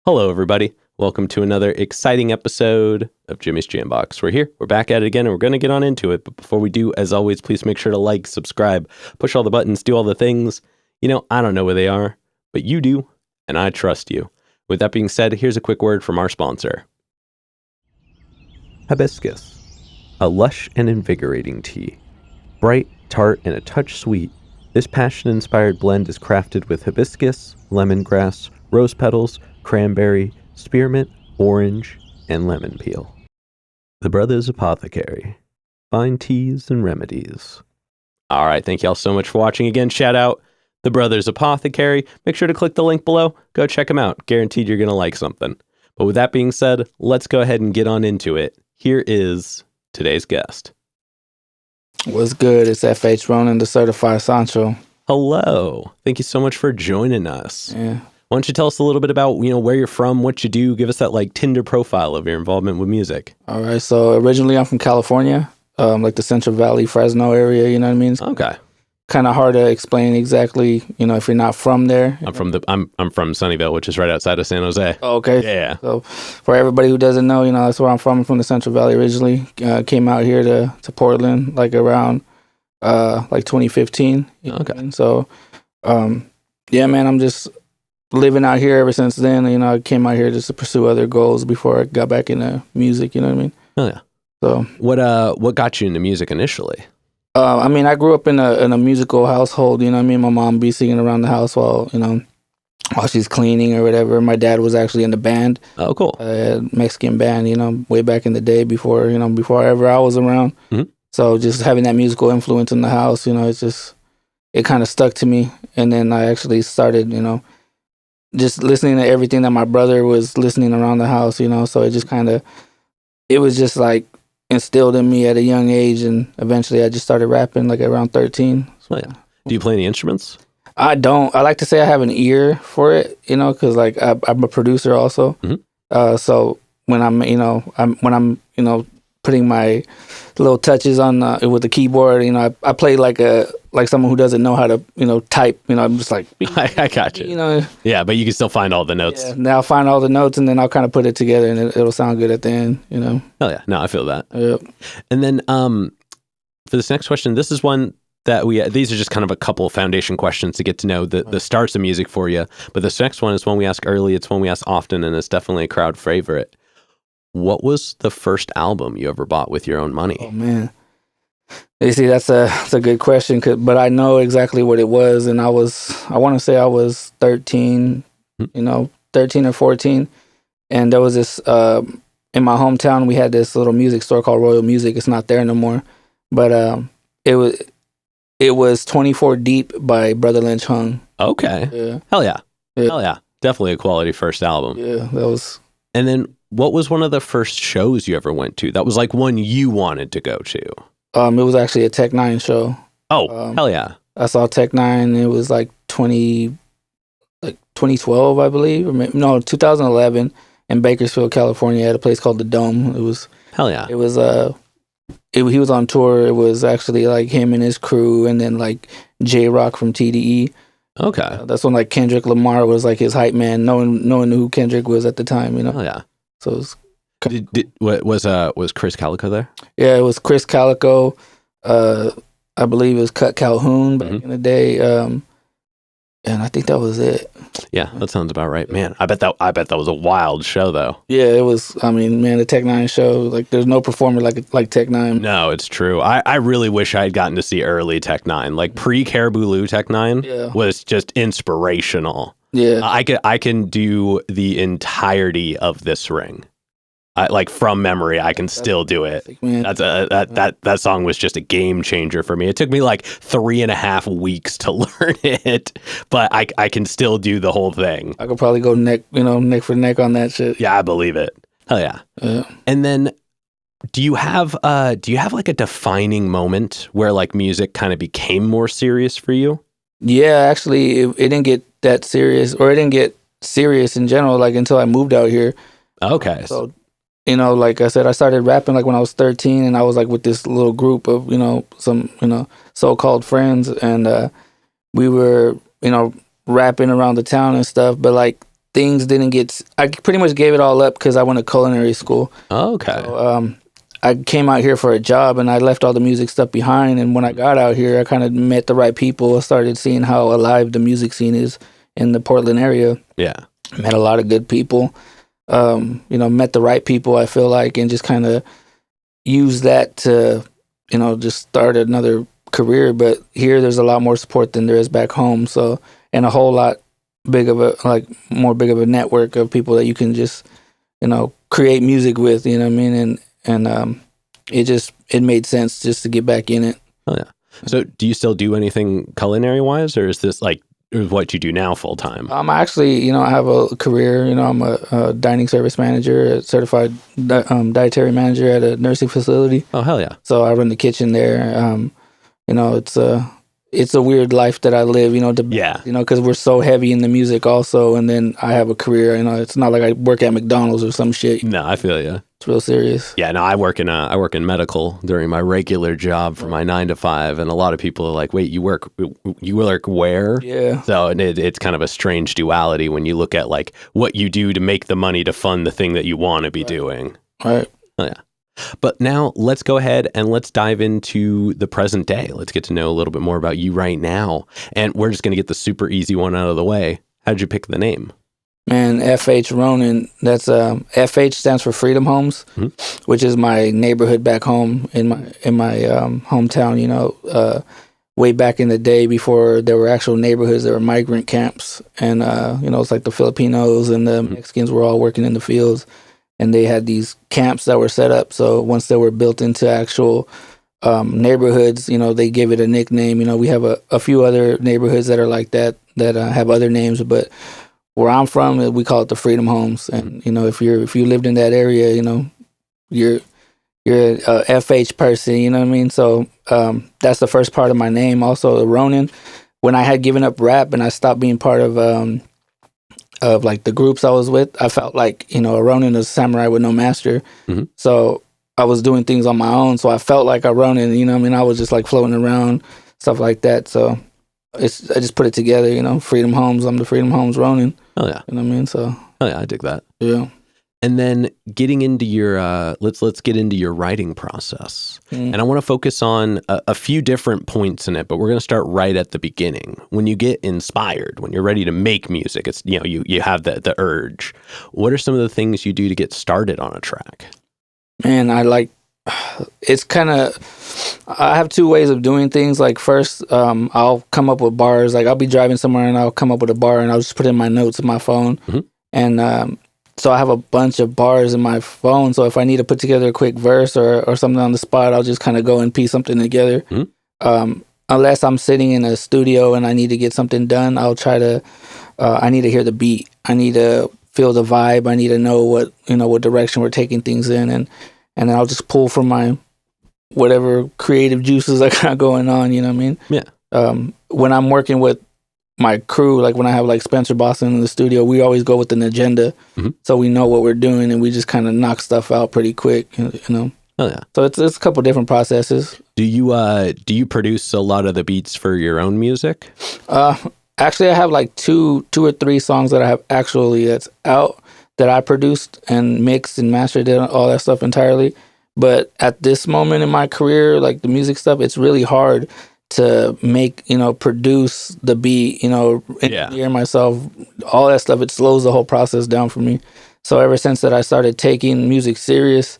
Hello, everybody. Welcome to another exciting episode of Jimmy's JamBox. We're here. We're back at it again, and we're going to get on into it. But before we do, as always, please make sure to like, subscribe, push all the buttons, do all the things. You know, I don't know where they are, but you do, and I trust you. With that being said, here's a quick word from our sponsor. Hibiscus, a lush and invigorating tea. Bright, tart, and a touch sweet, this passion-inspired blend is crafted with hibiscus, lemongrass, rose petals, cranberry, spearmint, orange, and lemon peel. The Brothers Apothecary. Fine teas and remedies. All right, thank y'all so much for watching again. Shout out The Brothers Apothecary. Make sure to click the link below. Go check them out. Guaranteed you're going to like something. But with that being said, let's go ahead and get on into it. Here is today's guest. What's good? It's FH Ronin, the Certified Sancho. Hello. Thank you so much for joining us. Yeah. Why don't you tell us a little bit about, where you're from, what you do, give us that Tinder profile of your involvement with music. All right. So originally I'm from California, like the Central Valley, Fresno area, you know what I mean? Okay. Kind of hard to explain exactly, if you're not from there. I'm from Sunnyvale, which is right outside of San Jose. Oh, okay. Yeah. So for everybody who doesn't know, that's where I'm from. I'm from the Central Valley originally. Came out here to Portland around 2015. Okay. And so, yeah, man, I'm just living out here ever since then. I came out here just to pursue other goals before I got back into music, you know what I mean? Oh yeah. So what got you into music initially? I grew up in a musical household, you know what I mean? My mom be singing around the house while she's cleaning or whatever. My dad was actually in the band. Oh, cool. Mexican band, way back in the day before ever I was around. Mm-hmm. So just having that musical influence in the house, it kind of stuck to me. And then I actually started, just listening to everything that my brother was listening around the house, so it just it was just instilled in me at a young age, and eventually I just started rapping around 13. So, oh, yeah. Do you play any instruments? I don't. I like to say I have an ear for it, because I'm a producer also. Mm-hmm. So when I'm putting my little touches on with the keyboard, I play like someone who doesn't know how to type. I'm just like I got you. Yeah, but you can still find all the notes. Yeah, now I'll find all the notes, and then I'll kind of put it together, and it'll sound good at the end. Oh yeah, no, I feel that. Yep. And then for this next question, this is one that these are just kind of a couple foundation questions to get to know the starts of music for you. But this next one is one we ask early. It's one we ask often, and it's definitely a crowd favorite. What was the first album you ever bought with your own money? Oh man, you see, that's a good question, but I know exactly what it was, and I want to say I was 13, 13 or 14, and there was this in my hometown. We had this little music store called Royal Music. It's not there no more, but it was 24 Deep by Brother Lynch Hung. Okay. Yeah. Hell yeah. Hell yeah. Definitely a quality first album. Yeah, that was. And then what was one of the first shows you ever went to? That was one you wanted to go to. It was actually a Tech Nine show. Oh, hell yeah. I saw Tech Nine. It was 2012, I believe. Or maybe, no, 2011 in Bakersfield, California, at a place called The Dome. It was. Hell yeah. It was he was on tour. It was actually him and his crew, and then J-Rock from TDE. Okay. That's when Kendrick Lamar was his hype man. No one knew who Kendrick was at the time. Oh yeah. So it was. Was Chris Calico there? Yeah, it was Chris Calico. I believe it was Cut Calhoun back in the day. And I think that was it. Yeah, that sounds about right. Man, I bet that was a wild show though. Yeah, it was. I mean, man, the Tech Nine show, there's no performer like Tech Nine. No, it's true. I really wish I had gotten to see early Tech Nine. Pre-Caribou Lou Tech Nine was just inspirational. Yeah. I can do the entirety of This Ring. From memory, I can still do it. That song was just a game changer for me. It took me 3.5 weeks to learn it, but I can still do the whole thing. I could probably go neck for neck on that shit. Yeah, I believe it. Hell yeah. Yeah. And then, Do you have like a defining moment where like music kind of became more serious for you? Yeah, actually, it didn't get that serious, or it didn't get serious in general, like until I moved out here. Okay. So, like I said, I started rapping like when I was 13, and I was like with this little group of, some, so-called friends, and we were, rapping around the town and stuff, but like things didn't get, I pretty much gave it all up because I went to culinary school. Okay. So, I came out here for a job and I left all the music stuff behind. And when I got out here, I kind of met the right people. I started seeing how alive the music scene is in the Portland area. Yeah. Met a lot of good people. Met the right people, I feel like, and just kind of used that to, just start another career. But here there's a lot more support than there is back home. So, and a whole lot more big of a network of people that you can just, create music with, you know what I mean? And it made sense just to get back in it. Oh yeah. So do you still do anything culinary wise, or is this like what you do now full time? Actually, I have a career. I'm a dining service manager, a certified dietary manager at a nursing facility. Oh hell yeah! So I run the kitchen there. It's a weird life that I live. Because we're so heavy in the music also, and then I have a career. It's not like I work at McDonald's or some shit. No, I feel you. It's real serious. Yeah, no, I work in medical during my regular job for my 9 to 5, and a lot of people are like, "Wait, you work where?" Yeah. So it's kind of a strange duality when you look at like what you do to make the money to fund the thing that you want to be doing. Right. Oh yeah. But now let's go ahead and let's dive into the present day. Let's get to know a little bit more about you right now, and we're just going to get the super easy one out of the way. How did you pick the name? Man, FH Ronin, that's FH stands for Freedom Homes, which is my neighborhood back home in my hometown, way back in the day before there were actual neighborhoods, there were migrant camps. And, it's like the Filipinos and the Mexicans were all working in the fields, and they had these camps that were set up. So once they were built into actual neighborhoods, they gave it a nickname. We have a few other neighborhoods that are like that have other names, but where I'm from, we call it the Freedom Homes. And if you lived in that area, you're a FH person. You know what I mean? So that's the first part of my name. Also, Ronin. When I had given up rap and I stopped being part of like the groups I was with, I felt like a Ronin is a samurai with no master. Mm-hmm. So I was doing things on my own. So I felt like a Ronin. You know what I mean? I was just like floating around, stuff like that. So I just put it together, Freedom Homes. I'm the Freedom Homes Ronin. Oh yeah. You know what I mean? So. Oh yeah, I dig that. Yeah. And then getting into your, let's get into your writing process. And I want to focus on a few different points in it, but we're going to start right at the beginning. When you get inspired, when you're ready to make music, it's, you have the urge. What are some of the things you do to get started on a track? Man, it's kind of, I have two ways of doing things. Like first, I'll come up with bars. Like I'll be driving somewhere and I'll come up with a bar and I'll just put in my notes in my phone. Mm-hmm. And so I have a bunch of bars in my phone. So if I need to put together a quick verse or something on the spot, I'll just kind of go and piece something together. Mm-hmm. Unless I'm sitting in a studio and I need to get something done, I'll try to, I need to hear the beat. I need to feel the vibe. I need to know what direction we're taking things in. And then I'll just pull from my whatever creative juices I got going on, you know what I mean? Yeah. When I'm working with my crew, like when I have like Spencer Boston in the studio, we always go with an agenda. Mm-hmm. So we know what we're doing and we just kind of knock stuff out pretty quick, Oh yeah. So it's a couple different processes. Do you produce a lot of the beats for your own music? Actually, I have like two or three songs that I have actually that's out that I produced and mixed and mastered and all that stuff entirely. But at this moment in my career, like the music stuff, it's really hard to make, produce the beat, engineer myself, all that stuff. It slows the whole process down for me. So ever since that I started taking music serious,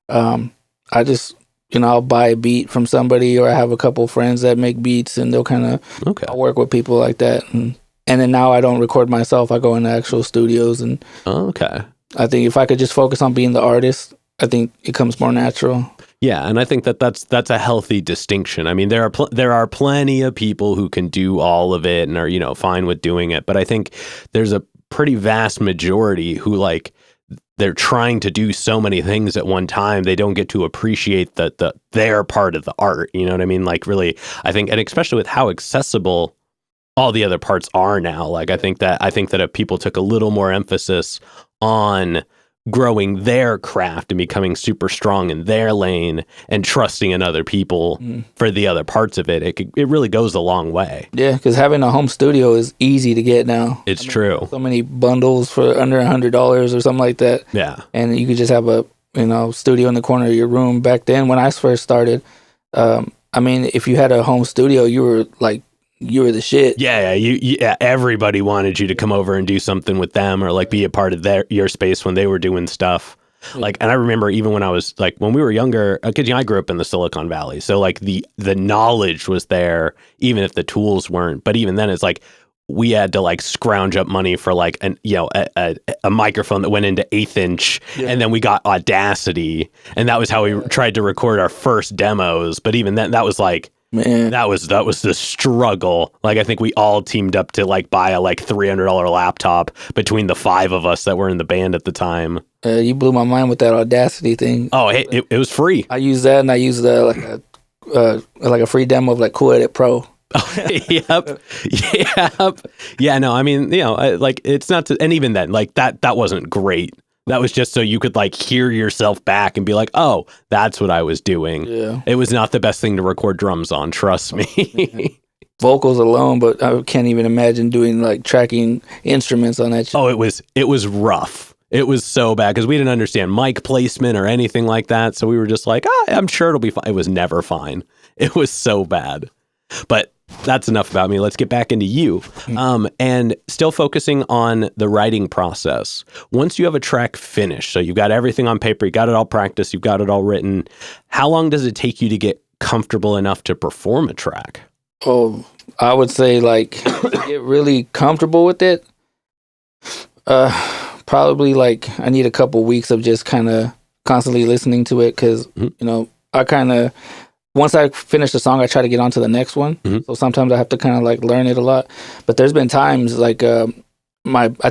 I just, I'll buy a beat from somebody, or I have a couple friends that make beats and they'll kind of I'll work with people like that. And then now I don't record myself. I go into actual studios and I think if I could just focus on being the artist, I think it comes more natural. Yeah, and I think that's a healthy distinction. I mean, there are plenty of people who can do all of it and are fine with doing it, but I think there's a pretty vast majority who like they're trying to do so many things at one time, they don't get to appreciate their part of the art. You know what I mean? Like, really, I think, and especially with how accessible all the other parts are now. Like, I think that if people took a little more emphasis on growing their craft and becoming super strong in their lane and trusting in other people for the other parts of it, it really goes a long way. Yeah, because having a home studio is easy to get now. It's true. So many bundles for under $100 or something like that. Yeah. And you could just have a, studio in the corner of your room. Back then, when I first started, if you had a home studio, you were the shit. Yeah, everybody wanted you to come over and do something with them or like be a part of your space when they were doing stuff. Like, and I remember even when I was like, when we were younger, because I grew up in the Silicon Valley, so like the knowledge was there, even if the tools weren't. But even then, it's like we had to like scrounge up money for like a microphone that went into 1/8 inch, and then we got Audacity, and that was how we tried to record our first demos. But even then, that was like. Man, that was the struggle. Like, I think we all teamed up to like buy a like $300 laptop between the 5 of us that were in the band at the time. You blew my mind with that Audacity thing. Oh, it was free. I used that, and I used like a free demo of like Cool Edit Pro. Yep. Yeah. No, I mean, like it's not to, and even then, like that wasn't great. That was just so you could like hear yourself back and be like, oh, that's what I was doing. Yeah. It was not the best thing to record drums on, trust me. Vocals alone, but I can't even imagine doing like tracking instruments on that shit. Oh, it was rough. It was so bad because we didn't understand mic placement or anything like that. So we were just like, I'm sure it'll be fine. It was never fine. It was so bad. But that's enough about me. Let's get back into you. And still focusing on the writing process. Once you have a track finished, so you've got everything on paper, you got it all practiced, you've got it all written, how long does it take you to get comfortable enough to perform a track? Oh, I would say like to get really comfortable with it, probably like I need a couple weeks of just kind of constantly listening to it because, I kind of... Once I finish the song, I try to get on to the next one. So sometimes I have to kind of like learn it a lot. But there's been times like I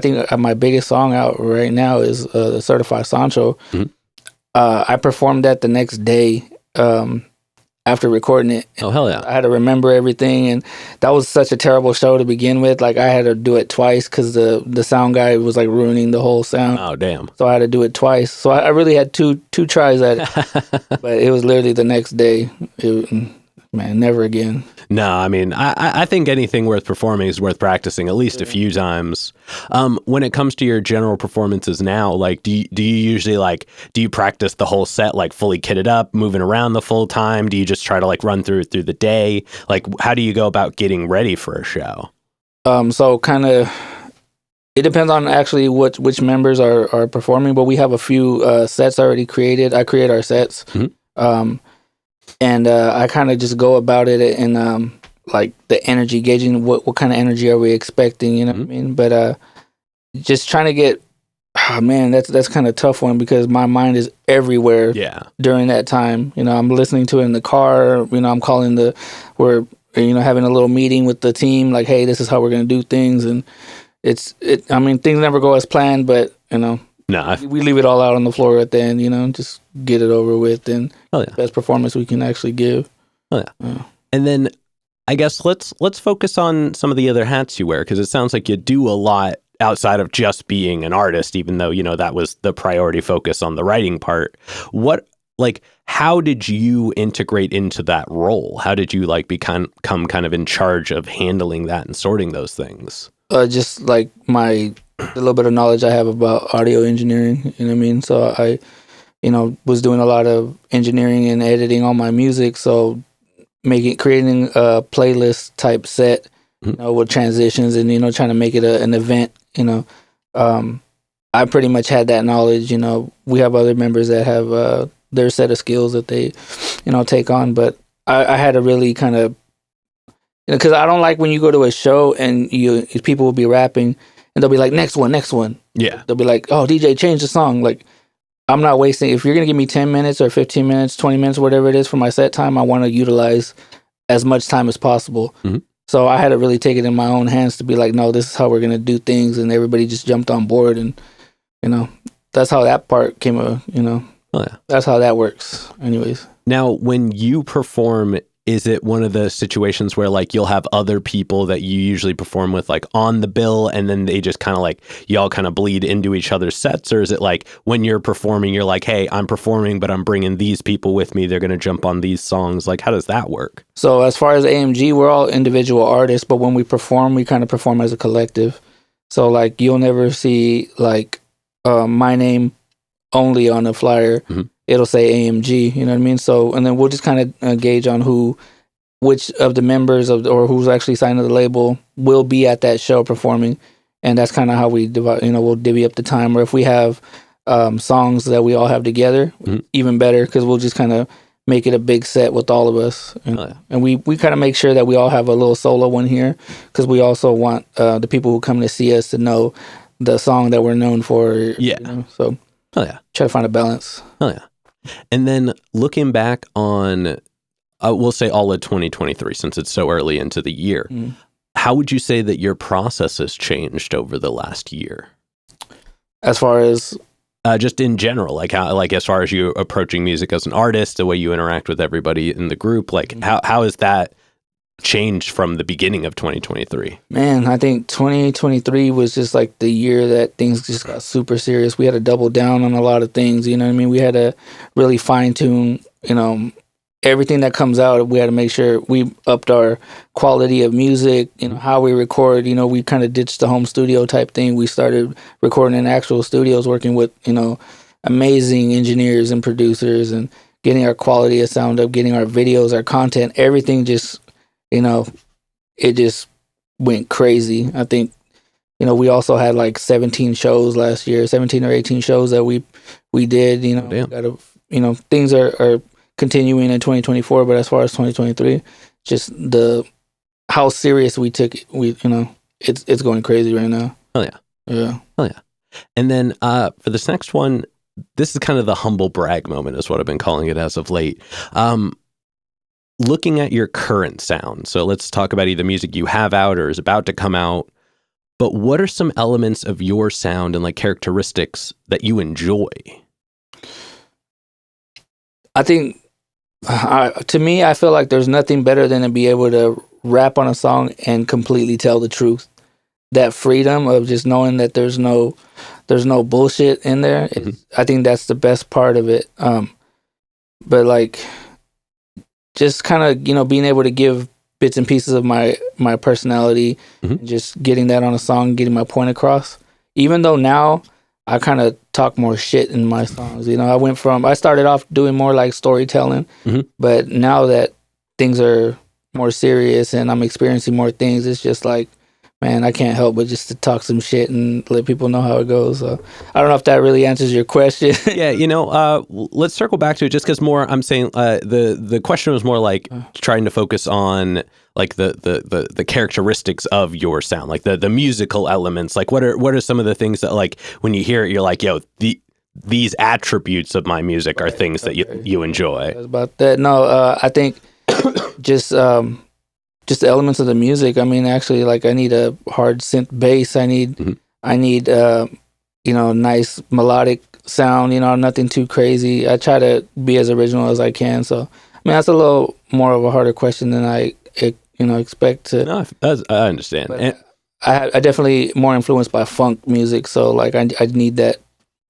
think my biggest song out right now is the Certified Sancho. I performed that the next day after recording it. Oh, hell yeah. I had to remember everything. And that was such a terrible show to begin with. Like I had to do it twice because the sound guy was like ruining the whole sound. Oh, damn. So I had to do it twice. So I really had two tries at it. But it was literally the next day. Man, never again. No, I mean, I think anything worth performing is worth practicing at least a few times. When it comes to your general performances now, like, do you usually do you practice the whole set, like fully kitted up, moving around the full time? Do you just try to like run through the day? Like, how do you go about getting ready for a show? So kind of, it depends on actually which members are performing, but we have a few sets already created. I create our sets. And I kind of just go about it in like the energy, gauging what kind of energy are we expecting, you know what I mean? But just trying to get, that's kind of tough one because my mind is everywhere during that time. I'm listening to it in the car, I'm calling we're having a little meeting with the team, like, hey, this is how we're going to do things. And things never go as planned, but, we leave it all out on the floor at the end, just get it over with and best performance we can actually give. Oh, yeah. And then I guess let's focus on some of the other hats you wear because it sounds like you do a lot outside of just being an artist, even though, that was the priority focus on the writing part. How did you integrate into that role? How did you become kind of in charge of handling that and sorting those things? Just like the little bit of knowledge I have about audio engineering, you know what I mean? So I, was doing a lot of engineering and editing on my music. So creating a playlist type set, with transitions and, trying to make it an event, I pretty much had that knowledge. We have other members that have their set of skills that they, take on. But I had to really kind of, because I don't like when you go to a show and people will be rapping and they'll be like, next one. Yeah. They'll be like, oh, DJ, change the song. Like, I'm not wasting, if you're going to give me 10 minutes or 15 minutes, 20 minutes, whatever it is for my set time, I want to utilize as much time as possible. So I had to really take it in my own hands to be like, no, this is how we're going to do things. And everybody just jumped on board and, that's how that part came. Oh yeah. That's how that works. Anyways. Now, when you perform, is it one of the situations where like you'll have other people that you usually perform with like on the bill, and then they just kind of like y'all kind of bleed into each other's sets? Or is it like when you're performing, you're like, hey, I'm performing, but I'm bringing these people with me. They're going to jump on these songs. Like, how does that work? So as far as AMG, we're all individual artists, but when we perform, we kind of perform as a collective. So like you'll never see like my name only on the flyer. Mm-hmm. It'll say AMG, you know what I mean? So, and then we'll just kind of gauge on which of the members or who's actually signed to the label will be at that show performing. And that's kind of how we divide, we'll divvy up the time. Or if we have songs that we all have together, mm-hmm. even better, because we'll just kind of make it a big set with all of us. And we kind of make sure that we all have a little solo one here, because we also want the people who come to see us to know the song that we're known for. Yeah. So yeah, try to find a balance. Oh yeah. And then looking back on, we'll say all of 2023, since it's so early into the year, how would you say that your process has changed over the last year? As far as? Just in general, like how, like as far as you approaching music as an artist, the way you interact with everybody in the group, like how has that changed from the beginning of 2023? Man, I think 2023 was just like the year that things just got super serious. We had to double down on a lot of things, you know what I mean? We had to really fine tune, everything that comes out. We had to make sure we upped our quality of music, how we record. We kind of ditched the home studio type thing. We started recording in actual studios, working with, amazing engineers and producers, and getting our quality of sound up, getting our videos, our content, everything just, it just went crazy. I think, we also had like 17 shows last year, 17 or 18 shows that we did, things are continuing in 2024, but as far as 2023, just how serious we took it, it's going crazy right now. Oh yeah. Yeah. Oh yeah. And then for this next one, this is kind of the humble brag moment is what I've been calling it as of late. Looking at your current sound, so let's talk about either music you have out or is about to come out, but what are some elements of your sound and like characteristics that you enjoy? I think, to me, I feel like there's nothing better than to be able to rap on a song and completely tell the truth. That freedom of just knowing that there's no bullshit in there. I think that's the best part of it. But like, just kind of, being able to give bits and pieces of my personality, and just getting that on a song, getting my point across. Even though now I kind of talk more shit in my songs. I started off doing more like storytelling, but now that things are more serious and I'm experiencing more things, it's just like, man, I can't help but just to talk some shit and let people know how it goes. So I don't know if that really answers your question. Yeah, let's circle back to it just because more I'm saying the question was more like trying to focus on like the characteristics of your sound, like the musical elements. Like what are some of the things that like when you hear it, you're like, yo, these attributes of my music are things that you enjoy. About that. No, I think just the elements of the music. I mean, actually, like I need a hard synth bass. I need nice melodic sound. Nothing too crazy. I try to be as original as I can. So, I mean, that's a little more of a harder question than I expect to. No, I understand. And I definitely more influenced by funk music. So, like, I need that.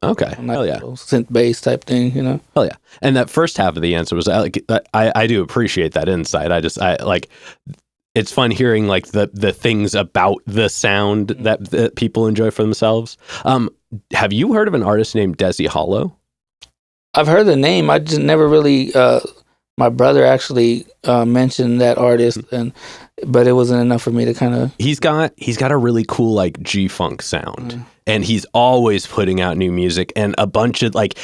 Okay. Hell yeah. Synth bass type thing, Hell yeah. And that first half of the answer was I do appreciate that insight. I like. It's fun hearing like the things about the sound that people enjoy for themselves. Have you heard of an artist named Desi Hollow? I've heard the name. I just never really. My brother actually mentioned that artist, but it wasn't enough for me to kind of. He's got a really cool like G-funk sound, and he's always putting out new music, and a bunch of like.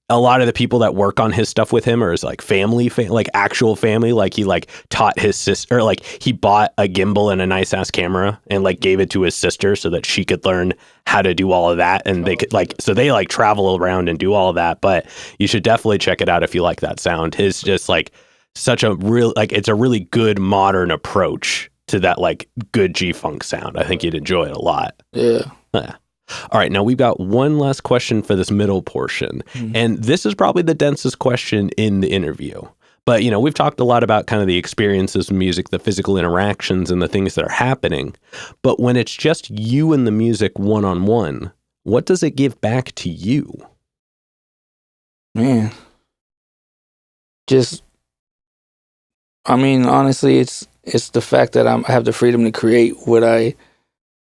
A lot of the people that work on his stuff with him are his like family, like actual family. Like he like taught his sister, like he bought a gimbal and a nice ass camera and like gave it to his sister so that she could learn how to do all of that. And they could like, so they like travel around and do all of that. But you should definitely check it out if you like that sound. His just like such a real, like it's a really good modern approach to that like good G-funk sound. I think you'd enjoy it a lot. Yeah. All right, now we've got one last question for this middle portion. And this is probably the densest question in the interview. But, we've talked a lot about kind of the experiences of music, the physical interactions and the things that are happening. But when it's just you and the music one-on-one, what does it give back to you? Man. Honestly, it's the fact that I have the freedom to create what I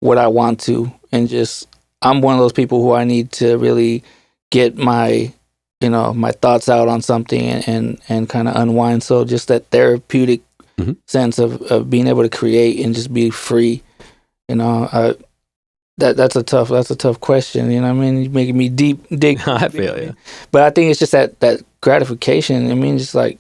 want to, and I'm one of those people who I need to really get my my thoughts out on something and kind of unwind. So just that therapeutic sense of being able to create and just be free. That's a tough question. You know what I mean? You're making me dig. I feel you. But I think it's just that gratification. I mean, just like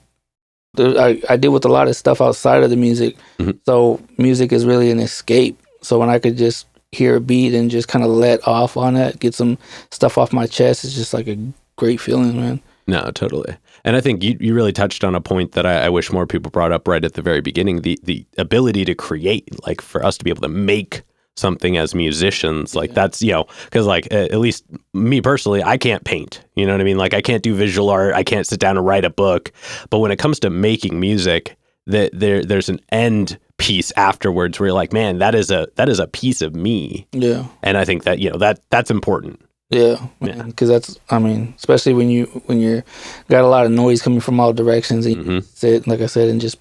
I deal with a lot of stuff outside of the music. So music is really an escape. So when I could just hear a beat and just kind of let off on it, get some stuff off my chest, it's just like a great feeling, man. No, totally. And I think you really touched on a point that I wish more people brought up right at the very beginning, the ability to create, like for us to be able to make something as musicians, like that's, because like at least me personally, I can't paint, you know what I mean? Like I can't do visual art, I can't sit down and write a book. But when it comes to making music, there's an end piece afterwards where you're like, man, that is a piece of me. Yeah. And I think that, that's important. Yeah, because that's, especially when you're got a lot of noise coming from all directions, and you sit, like I said, and just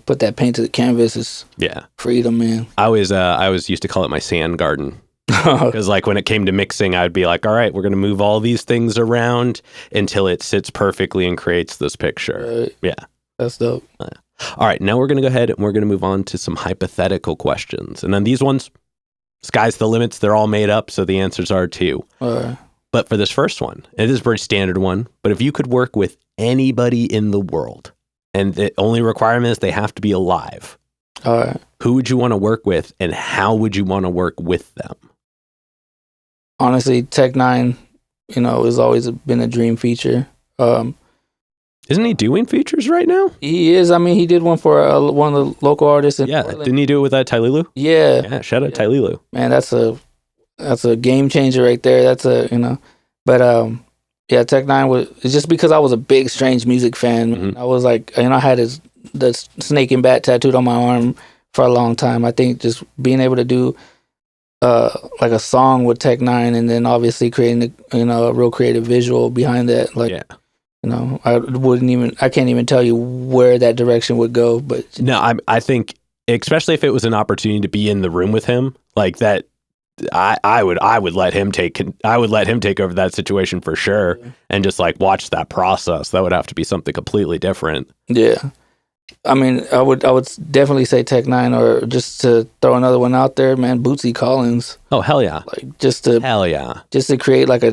put that paint to the canvas. Is freedom, man. I always used to call it my sand garden, because like when it came to mixing, I'd be like, all right, we're gonna move all these things around until it sits perfectly and creates this picture. Right. Yeah, that's dope. All right, now we're gonna go ahead and we're gonna move on to some hypothetical questions, and then these ones, sky's the limits. They're all made up, so the answers are too. But for this first one, it is a very standard one, but if you could work with anybody in the world, and the only requirement is they have to be alive, who would you want to work with, and how would you want to work with them? Honestly, Tech-9, has always been a dream feature. Isn't he doing features right now? He is. He did one for one of the local artists in Portland. Didn't he do it with Tylilu? Yeah. Shout out Tylilu. Man, that's a game changer right there. That's but Tech-9 was, it's just because I was a big Strange Music fan. I was like, I had the snake and bat tattooed on my arm for a long time. I think just being able to do like a song with Tech-9 and then obviously creating a real creative visual behind that, I can't even tell you where that direction would go, but no, I think especially if it was an opportunity to be in the room with him, like that, I would let him take over that situation for sure, and just like watch that process. That would have to be something completely different. Yeah, I would definitely say Tech-9, or just to throw another one out there, man, Bootsy Collins. Oh hell yeah! Like just to create like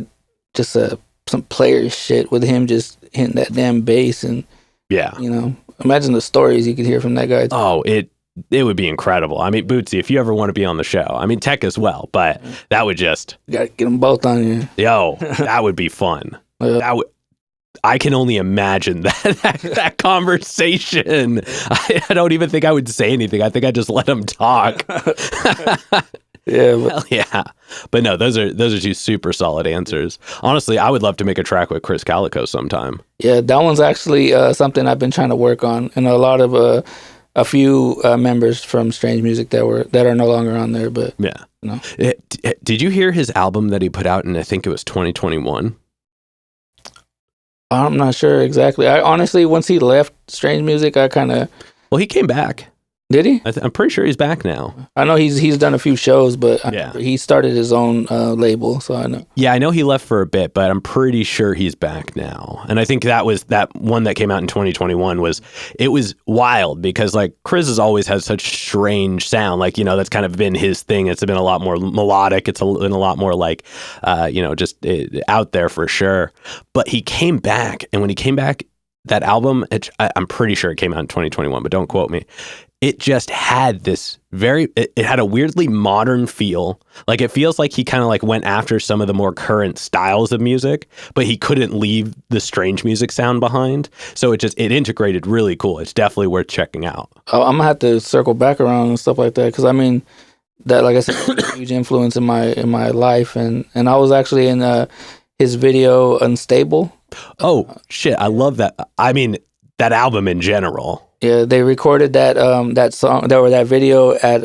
some player shit with him just hitting that damn bass, and imagine the stories you could hear from that guy. Oh, it would be incredible. Bootsy, if you ever want to be on the show, Tech as well, but that would just, you gotta get them both on you. Yo, that would be fun. I can only imagine that conversation. I don't even think I would say anything. I think I'd just let him talk. Hell yeah. But no, those are two super solid answers. Honestly, I would love to make a track with Chris Calico sometime. Yeah, that one's actually something I've been trying to work on, and a lot of a few members from Strange Music that are no longer on there. But did you hear his album that he put out in, I think it was 2021? I'm not sure exactly. I honestly, once he left Strange Music, well, he came back. Did he? I'm pretty sure he's back now. I know he's done a few shows, but he started his own label, so I know. Yeah, I know he left for a bit, but I'm pretty sure he's back now. And I think that one that came out in 2021 was wild, because like Chris has always had such strange sound. Like, that's kind of been his thing. It's been a lot more melodic. It's been a lot more like, just out there for sure. But he came back, and when he came back, that album, I'm pretty sure it came out in 2021, but don't quote me. It just had this it had a weirdly modern feel. Like it feels like he kind of like went after some of the more current styles of music, but he couldn't leave the Strange Music sound behind. So it integrated really cool. It's definitely worth checking out. I'm gonna have to circle back around and stuff like that, because that, like I said, was a huge influence in my life, and I was actually in his video Unstable. Oh shit, I love that. I mean, that album in general. Yeah, they recorded that song that video at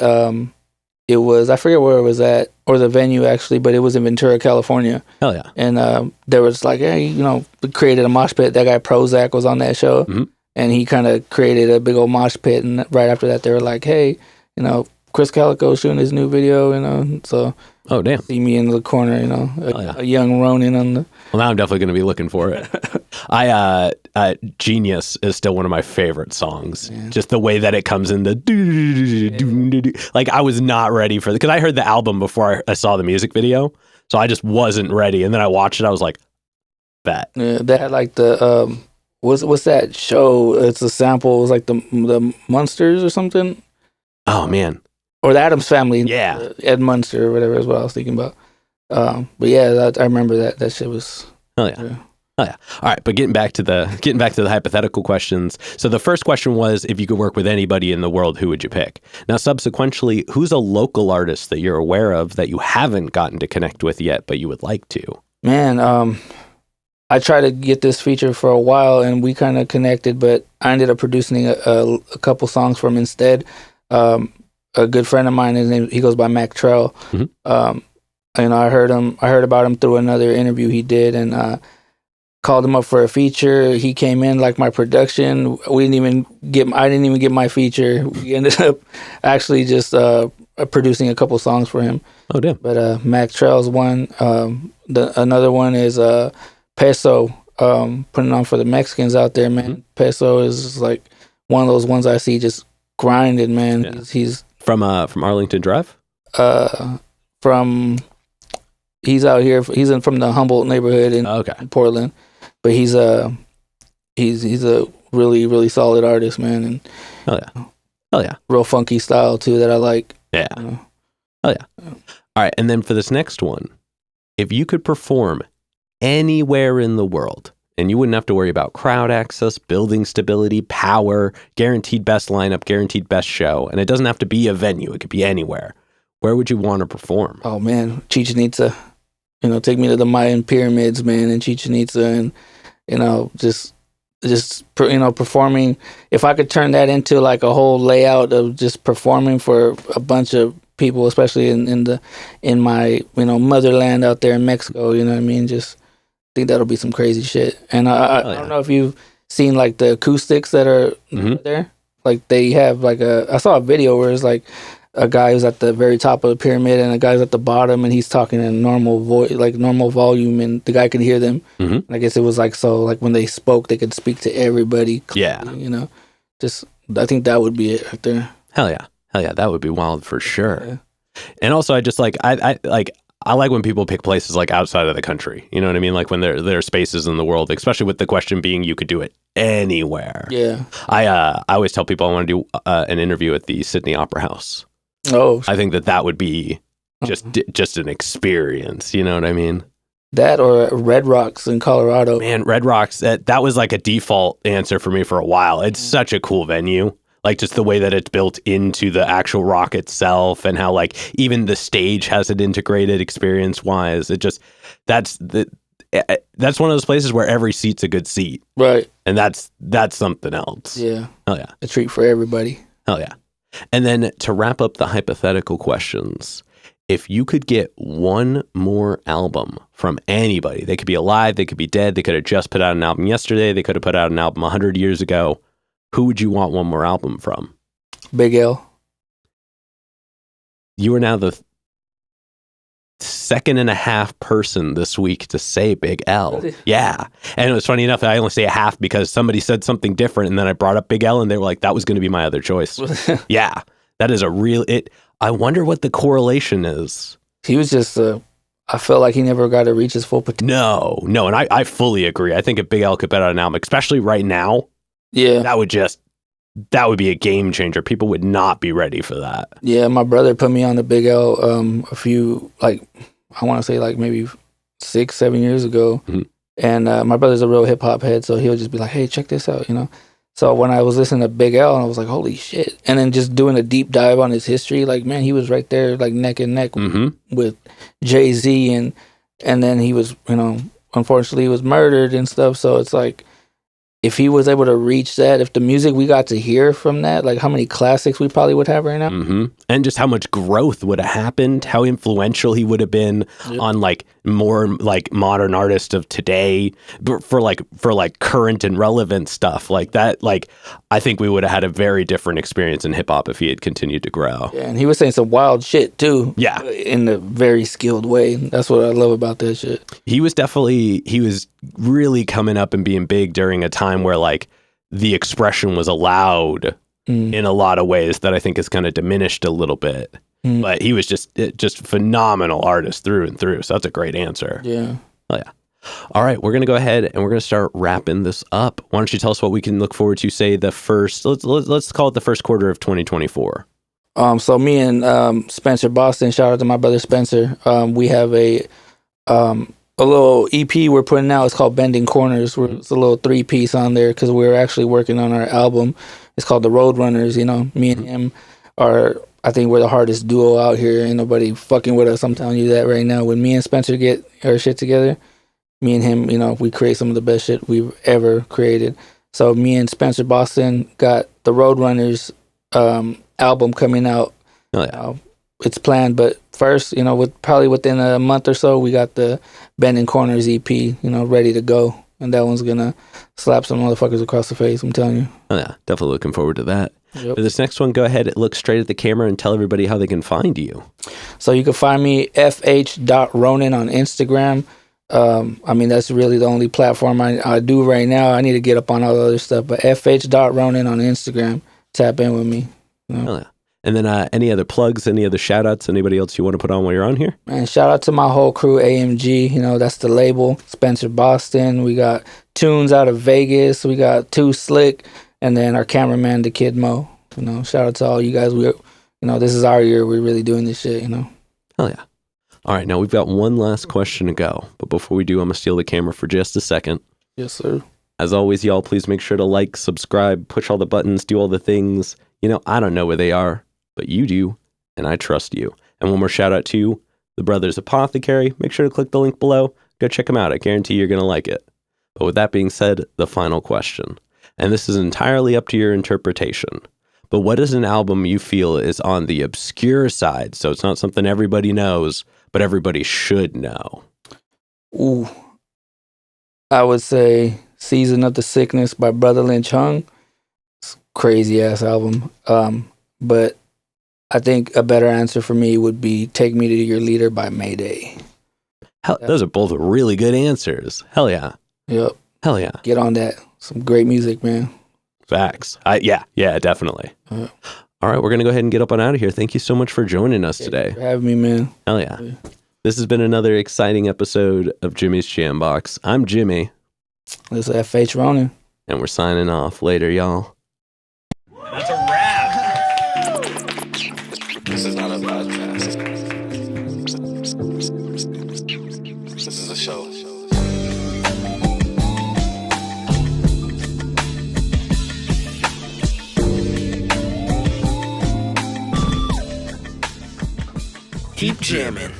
it was, I forget where it was at, or the venue actually, but it was in Ventura, California. Hell yeah. And there was like, hey, you know, we created a mosh pit. That guy Prozac was on that show, and he kind of created a big old mosh pit. And right after that, they were like, hey, you know, Chris Calico shooting his new video, you know, so Oh damn. see me in the corner, you know, a young Ronin on the. Well, now I'm definitely going to be looking for it. Genius is still one of my favorite songs. Yeah. Just the way that it comes in the like I was not ready for it because I heard the album before I saw the music video, so I just wasn't ready. And then I watched it, I was like, "Bet." Yeah, they had like the what's that show? It's a sample. It was like the Munsters or something. Oh man. Or the Addams Family. Yeah. Ed Munster or whatever is what I was thinking about. But yeah, I remember that shit was. Oh yeah. Oh yeah. All right, but getting back to the hypothetical questions. So the first question was, if you could work with anybody in the world, who would you pick? Now, subsequently, who's a local artist that you're aware of that you haven't gotten to connect with yet, but you would like to? Man, I tried to get this feature for a while, and we kind of connected, but I ended up producing a couple songs for him instead. A good friend of mine, his name, he goes by Mac Trell. You know, I heard about him through another interview he did, and called him up for a feature. He came in like my production. I didn't even get my feature. We ended up actually just producing a couple songs for him. Oh damn! But Mac Trell's one. Another one is Peso. Putting on for the Mexicans out there, man. Peso is like one of those ones I see just grinding, man. Yeah. He's from Arlington Drive. He's out here. He's from the Humboldt neighborhood in Portland, but he's a really, really solid artist, man. And hell yeah, real funky style too that I like. Yeah, hell yeah. All right, and then for this next one, if you could perform anywhere in the world, and you wouldn't have to worry about crowd access, building stability, power, guaranteed best lineup, guaranteed best show, and it doesn't have to be a venue; it could be anywhere. Where would you want to perform? Oh man, Chichen Itza. You know, take me to the Mayan pyramids, man, in Chichen Itza, and you know, just performing. If I could turn that into like a whole layout of just performing for a bunch of people, especially in my motherland out there in Mexico, you know what I mean? Just think that'll be some crazy shit. And I don't know if you've seen like the acoustics that are there. Like they have like I saw a video where it's like a guy who's at the very top of the pyramid and a guy's at the bottom, and he's talking in normal voice, like normal volume, and the guy can hear them. And I guess it was like, so like when they spoke, they could speak to everybody clearly, you know. Just I think that would be it right there. Hell yeah, that would be wild for sure. Yeah. And also, I just like I like when people pick places like outside of the country. You know what I mean? Like when there are spaces in the world, especially with the question being you could do it anywhere. Yeah. I always tell people I want to do an interview at the Sydney Opera House. Oh, I think that would be just an experience. You know what I mean? That or Red Rocks in Colorado. Man, Red Rocks, that was like a default answer for me for a while. It's such a cool venue. Like just the way that it's built into the actual rock itself, and how like even the stage has it integrated experience wise. It just that's one of those places where every seat's a good seat. Right. And that's something else. Yeah. Hell yeah. A treat for everybody. Hell yeah. And then to wrap up the hypothetical questions, if you could get one more album from anybody, they could be alive, they could be dead, they could have just put out an album yesterday, they could have put out an album 100 years ago, who would you want one more album from? Big L. You are now the second and a half person this week to say Big L. Really? Yeah. And it was funny enough, I only say a half because somebody said something different, and then I brought up Big L, and they were like, that was going to be my other choice. Yeah. That is I wonder what the correlation is. He was just, I felt like he never got to reach his full potential. No. And I fully agree. I think if Big L could put out an album, especially right now, yeah, that would be a game changer. People would not be ready for that. Yeah, my brother put me on the Big L a few, like, I want to say like maybe 6-7 years ago. And my brother's a real hip hop head, so he'll just be like, hey, check this out, you know. So when I was listening to Big L, I was like, holy shit. And then just doing a deep dive on his history, like, man, he was right there, like neck and neck with Jay-Z. And then he was, unfortunately, he was murdered and stuff. So it's like, if he was able to reach that, if the music we got to hear from that, like how many classics we probably would have right now. And just how much growth would have happened, how influential he would have been on like more like modern artists of today for like current and relevant stuff like that. Like, I think we would have had a very different experience in hip hop if he had continued to grow. Yeah, and he was saying some wild shit too. Yeah. In a very skilled way. That's what I love about that shit. He was really coming up and being big during a time where like the expression was allowed in a lot of ways that I think has kind of diminished a little bit. But he was just phenomenal artist through and through. So that's a great answer. Yeah. Oh yeah. All right, we're going to go ahead and we're going to start wrapping this up. Why don't you tell us what we can look forward to, say the first, let's call it the first quarter of 2024. So me and Spencer Boston, shout out to my brother Spencer. We have a little EP we're putting out. It's called Bending Corners. It's a little 3-piece on there because we're actually working on our album. It's called The Road Runners. Me and him I think we're the hardest duo out here. Ain't nobody fucking with us. I'm telling you that right now. When me and Spencer get our shit together, me and him, we create some of the best shit we've ever created. So me and Spencer Boston got the Road Runners album coming out. Oh yeah. It's planned, but first, probably within a month or so, we got the Bending Corners EP, ready to go. And that one's gonna slap some motherfuckers across the face, I'm telling you. Oh yeah, definitely looking forward to that. Yep. For this next one, go ahead, look straight at the camera and tell everybody how they can find you. So you can find me FH.Ronin on Instagram. That's really the only platform I do right now. I need to get up on all the other stuff, but FH.Ronin on Instagram. Tap in with me. Hell yeah. And then any other plugs, any other shout outs, anybody else you want to put on while you're on here? Man, shout out to my whole crew, AMG. That's the label. Spencer Boston. We got Tunes out of Vegas. We got Too Slick. And then our cameraman, the Kid Mo. Shout out to all you guys. This is our year. We're really doing this shit, Hell yeah. All right, now we've got one last question to go. But before we do, I'm going to steal the camera for just a second. Yes, sir. As always, y'all, please make sure to like, subscribe, push all the buttons, do all the things. I don't know where they are, but you do, and I trust you. And one more shout out to the Brothers Apothecary. Make sure to click the link below. Go check them out. I guarantee you're going to like it. But with that being said, the final question. And this is entirely up to your interpretation. But what is an album you feel is on the obscure side? So it's not something everybody knows, but everybody should know. Ooh. I would say Season of the Sickness by Brother Lynch Hung. It's a crazy ass album. But I think a better answer for me would be Take Me to Your Leader by Mayday. Those are both really good answers. Hell yeah. Yep. Hell yeah. Get on that. Some great music, man. Facts. Yeah, definitely. All right, we're going to go ahead and get up and out of here. Thank you so much for joining us today. Thanks for having me, man. Hell yeah. This has been another exciting episode of Jimmy's JamBox. I'm Jimmy. This is FH Ronin. And we're signing off. Later, y'all. That's a wrap. This is not a podcast. This is a show. Keep jamming.